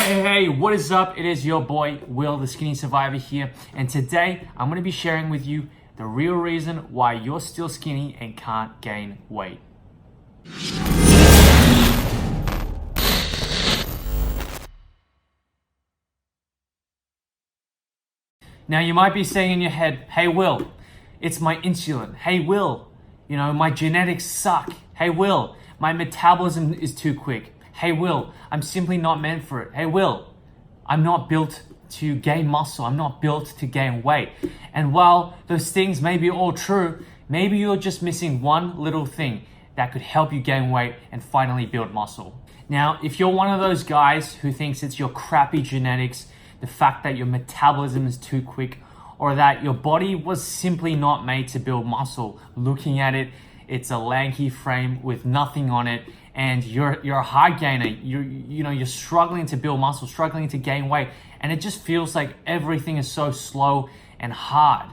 Hey, what is up? It is your boy, Will, the Skinny Survivor here. And today, I'm going to be sharing with you the real reason why you're still skinny and can't gain weight. Now, you might be saying in your head, hey, Will, it's my insulin. Hey, Will, my genetics suck. Hey, Will, my metabolism is too quick. Hey, Will, I'm simply not meant for it. Hey, Will, I'm not built to gain muscle. I'm not built to gain weight. And while those things may be all true, maybe you're just missing one little thing that could help you gain weight and finally build muscle. Now, if you're one of those guys who thinks it's your crappy genetics, the fact that your metabolism is too quick, or that your body was simply not made to build muscle, looking at it, it's a lanky frame with nothing on it, and you're a high gainer, you're struggling to build muscle, struggling to gain weight, and it just feels like everything is so slow and hard.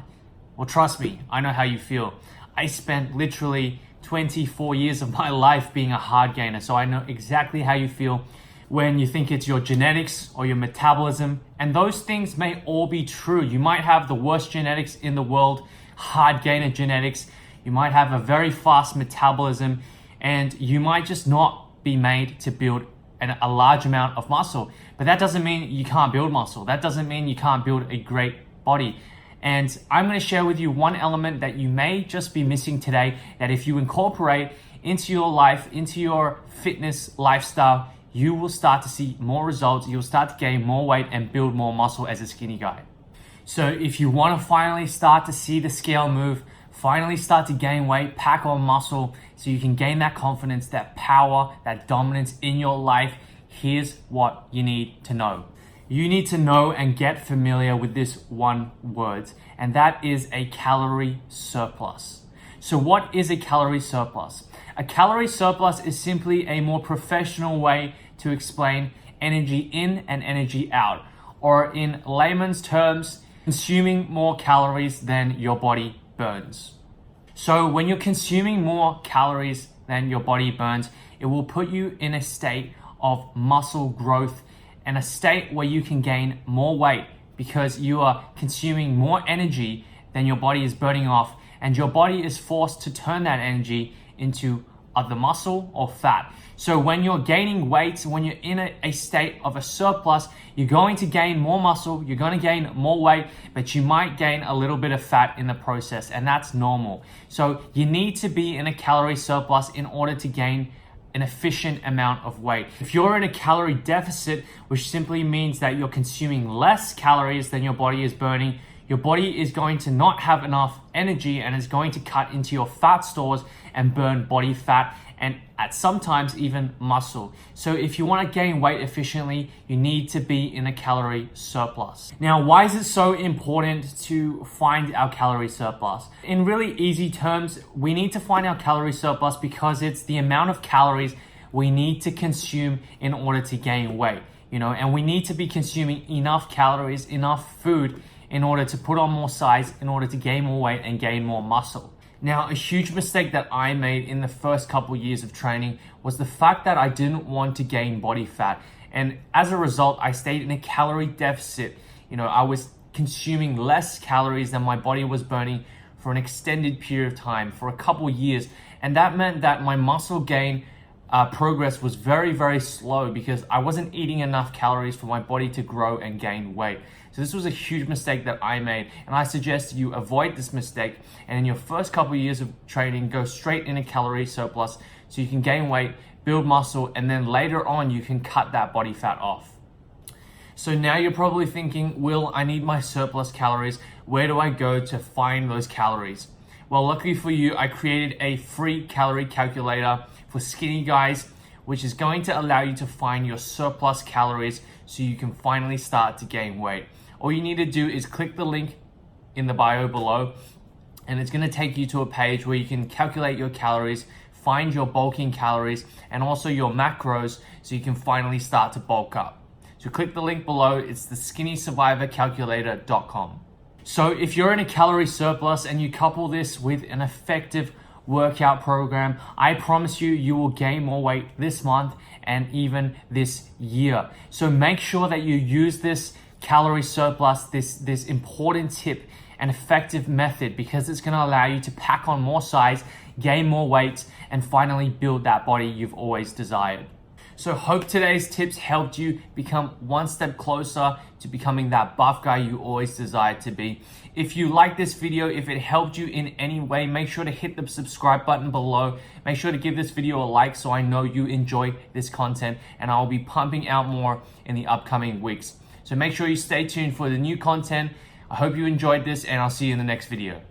Well, trust me, I know how you feel. I spent literally 24 years of my life being a hard gainer, so I know exactly how you feel when you think it's your genetics or your metabolism, and those things may all be true. You might have the worst genetics in the world, hard gainer genetics. You might have a very fast metabolism, and you might just not be made to build a large amount of muscle. But that doesn't mean you can't build muscle. That doesn't mean you can't build a great body. And I'm going to share with you one element that you may just be missing today, that if you incorporate into your life, into your fitness lifestyle, you will start to see more results. You'll start to gain more weight and build more muscle as a skinny guy. So if you want to finally start to see the scale move, finally start to gain weight, pack on muscle, so you can gain that confidence, that power, that dominance in your life, here's what you need to know. You need to know and get familiar with this one word, and that is a calorie surplus. So what is a calorie surplus? A calorie surplus is simply a more professional way to explain energy in and energy out, or in layman's terms, consuming more calories than your body burns. So when you're consuming more calories than your body burns, it will put you in a state of muscle growth and a state where you can gain more weight because you are consuming more energy than your body is burning off, and your body is forced to turn that energy into either muscle or fat. So when you're gaining weight, when you're in a state of a surplus, you're going to gain more muscle, you're going to gain more weight, but you might gain a little bit of fat in the process, and that's normal. So you need to be in a calorie surplus in order to gain an efficient amount of weight. If you're in a calorie deficit, which simply means that you're consuming less calories than your body is burning, your body is going to not have enough energy and is going to cut into your fat stores and burn body fat, and at sometimes even muscle. So if you want to gain weight efficiently, you need to be in a calorie surplus. Now, why is it so important to find our calorie surplus? In really easy terms, we need to find our calorie surplus because it's the amount of calories we need to consume in order to gain weight, and we need to be consuming enough calories, enough food in order to put on more size, in order to gain more weight and gain more muscle. Now, a huge mistake that I made in the first couple years of training was the fact that I didn't want to gain body fat. And as a result, I stayed in a calorie deficit. I was consuming less calories than my body was burning for an extended period of time, for a couple years. And that meant that my muscle gain progress was very, very slow because I wasn't eating enough calories for my body to grow and gain weight. So this was a huge mistake that I made, and I suggest you avoid this mistake, and in your first couple of years of training, go straight in a calorie surplus so you can gain weight, build muscle, and then later on you can cut that body fat off. So now you're probably thinking, Will, I need my surplus calories. Where do I go to find those calories? Well, luckily for you, I created a free calorie calculator for skinny guys, which is going to allow you to find your surplus calories so you can finally start to gain weight. All you need to do is click the link in the bio below, and it's going to take you to a page where you can calculate your calories, find your bulking calories, and also your macros so you can finally start to bulk up. So click the link below. It's the skinnysurvivorcalculator.com. So if you're in a calorie surplus and you couple this with an effective workout program. I promise you, you will gain more weight this month and even this year. So make sure that you use this calorie surplus, this important tip and effective method, because it's going to allow you to pack on more size, gain more weight, and finally build that body you've always desired. So hope today's tips helped you become one step closer to becoming that buff guy you always desired to be. If you like this video, if it helped you in any way, make sure to hit the subscribe button below. Make sure to give this video a like so I know you enjoy this content, and I'll be pumping out more in the upcoming weeks. So make sure you stay tuned for the new content. I hope you enjoyed this, and I'll see you in the next video.